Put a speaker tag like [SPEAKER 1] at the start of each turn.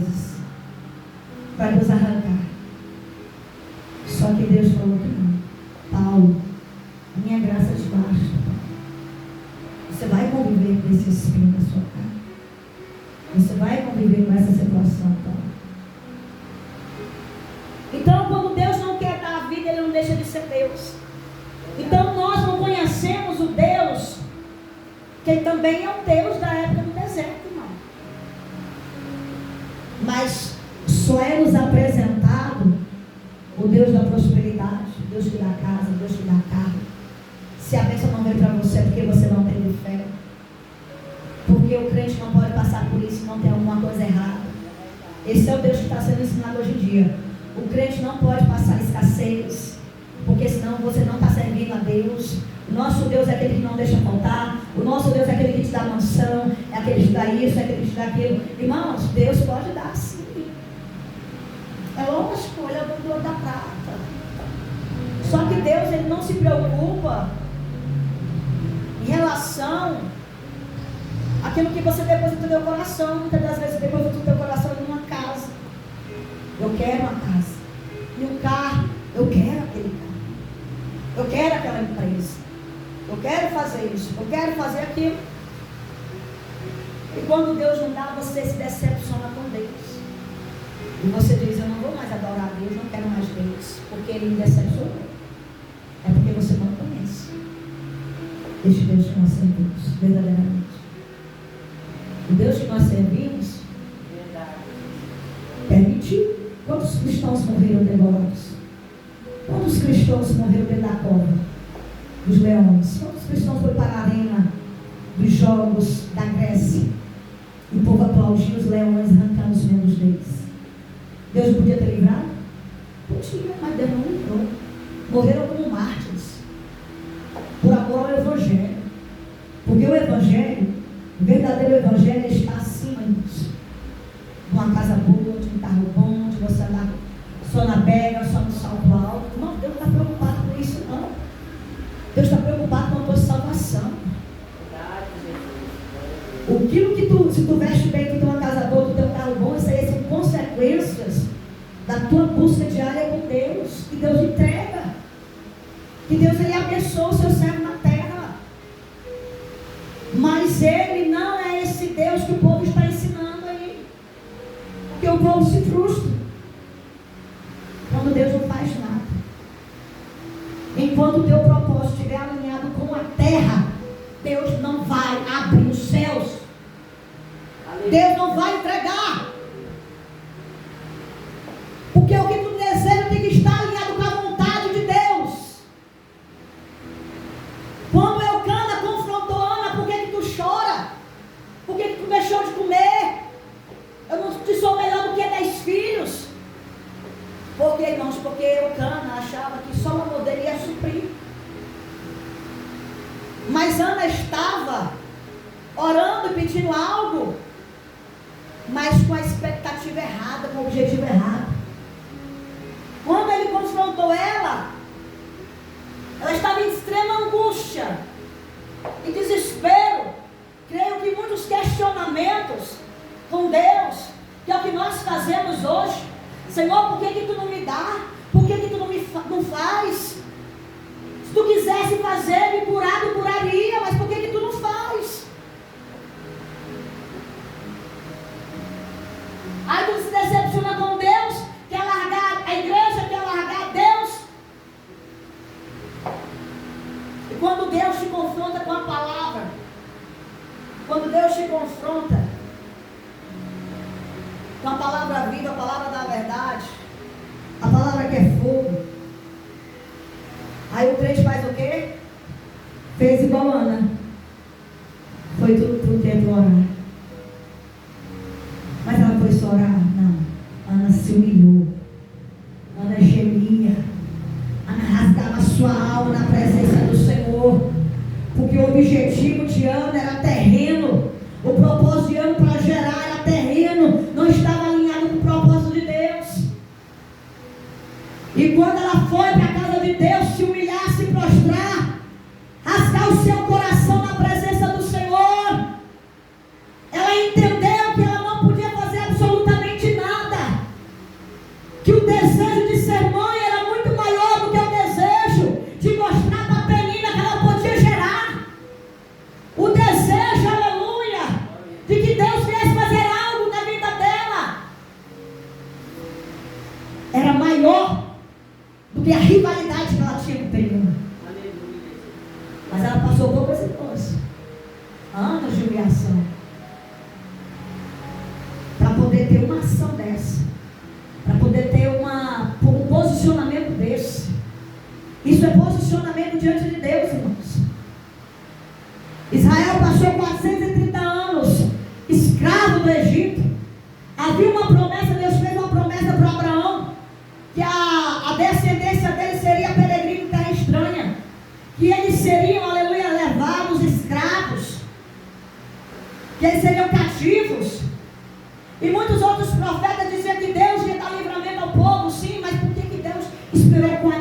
[SPEAKER 1] vezes para nos arrancar. Só que Deus falou que não. Paulo, a minha graça te basta. Você vai conviver com esse espinho na sua cara. Você vai conviver com essa situação, Paulo. Então, quando Deus não quer dar a vida, Ele não deixa de ser Deus. Então, nós não conhecemos o Deus, que Ele também é o Deus da época do deserto, irmão. Mas só é nos apresentado o Deus da prosperidade, o Deus que dá casa, o Deus que dá carro. Se a bênção não vem para você, é porque você não teve fé. Porque o crente não pode passar por isso e não tem alguma coisa errada. Esse é o Deus que está sendo ensinado hoje em dia. O crente não pode passar escassez, porque senão você não está servindo a Deus. O nosso Deus é aquele que não deixa faltar. O nosso Deus é aquele que te dá mansão, é aquele que te dá isso, é aquele que te dá aquilo. Irmãos, Deus pode dar sim. É lógico, Ele é o doador da prata. Só que Deus, Ele não se preocupa em relação àquilo que você deposita no teu coração. Muitas das vezes você deposita no teu coração em uma casa. Eu quero uma casa. E um carro, eu quero aquele carro. Eu quero aquela empresa. Eu quero fazer isso, eu quero fazer aquilo. E quando Deus não dá, você se decepciona com Deus. E você diz, eu não vou mais adorar a Deus, não quero mais Deus, porque Ele me decepcionou. É porque você não conhece este Deus que nós servimos, verdadeiramente. O Deus que nós servimos permitiu. Quantos cristãos morreram devorados? Quantos cristãos morreram dentro da cova dos leões? Quantos cristãos foram para a arena dos jogos da Grécia? E o povo aplaudia os leões arrancando os membros deles. Deus não podia ter livrado? Podia, mas Deus não livrou. Morreram como mártires, por amor ao Evangelho. Porque o Evangelho, o verdadeiro Evangelho, está acima disso. De uma casa boa, de um carro bom, de você andar só na pega, só no salto alto. Não, Deus não está preocupado com isso, não. Deus está preocupado com a tua salvação. Aquilo que se tu veste bem, tu tem uma casa boa, tu tem um carro bom, isso aí são consequências da tua busca diária com Deus. Que Deus entrega. Que Deus, Ele abençoa o seu servo na terra. Mas Ele não é esse Deus que o povo está ensinando aí. Porque o povo se frustra quando Deus não faz nada. Enquanto o teu propósito estiver alinhado com a terra, Deus não vai abrir os céus. Deus não vai entregar. Porque o que tu deseja tem que estar alinhado com a vontade de Deus. Quando Eucana confrontou Ana, por que tu chora? Por que tu deixou de comer? Eu não te sou melhor do que 10 filhos. Por que, irmãos? Porque Eucana achava que só o amor dele ia suprir. Mas Ana estava orando e pedindo algo, mas com a expectativa errada, com o objetivo errado. Quando ele confrontou ela estava em extrema angústia e desespero. Creio que muitos questionamentos com Deus, que é o que nós fazemos hoje. Senhor, por que tu não me dá? Por que tu não faz? Se tu quisesse fazer, me curar, me curaria, mas por que tu não faz? Aí tu se decepciona com Deus, quer largar a igreja, quer largar Deus. E quando Deus te confronta com a palavra, quando Deus te confronta com a palavra viva, a palavra da verdade, a palavra que é fogo, aí o crente faz o quê? Fez igual a Ana. Foi tudo tempo orar. Mas ela foi só orar? Não. Ana se humilhou. Ana gemia. Ana rasgava a sua alma na presença do Senhor. Porque o objetivo de Ana era terreno. O propósito de Ana para gerar era terreno. Não estava alinhado com o propósito de Deus. E quando ela foi para a casa de Deus, se humilhar, se prostrar, rasgar o seu coração na presença do Senhor, ela entendeu que ela não podia fazer absolutamente para poder ter uma ação dessa, para poder ter um posicionamento desse. Isso é posicionamento diante de Deus, irmãos. Israel passou 430 anos escravo do Egito. Havia uma promessa, Deus fez uma promessa para Abraão, que a descendência dele seria peregrino em terra estranha, que eles seriam, aleluia, levados escravos, que eles seriam cativos. E muitos outros profetas diziam que Deus ia dar livramento ao povo, sim, mas por que Deus esperou 40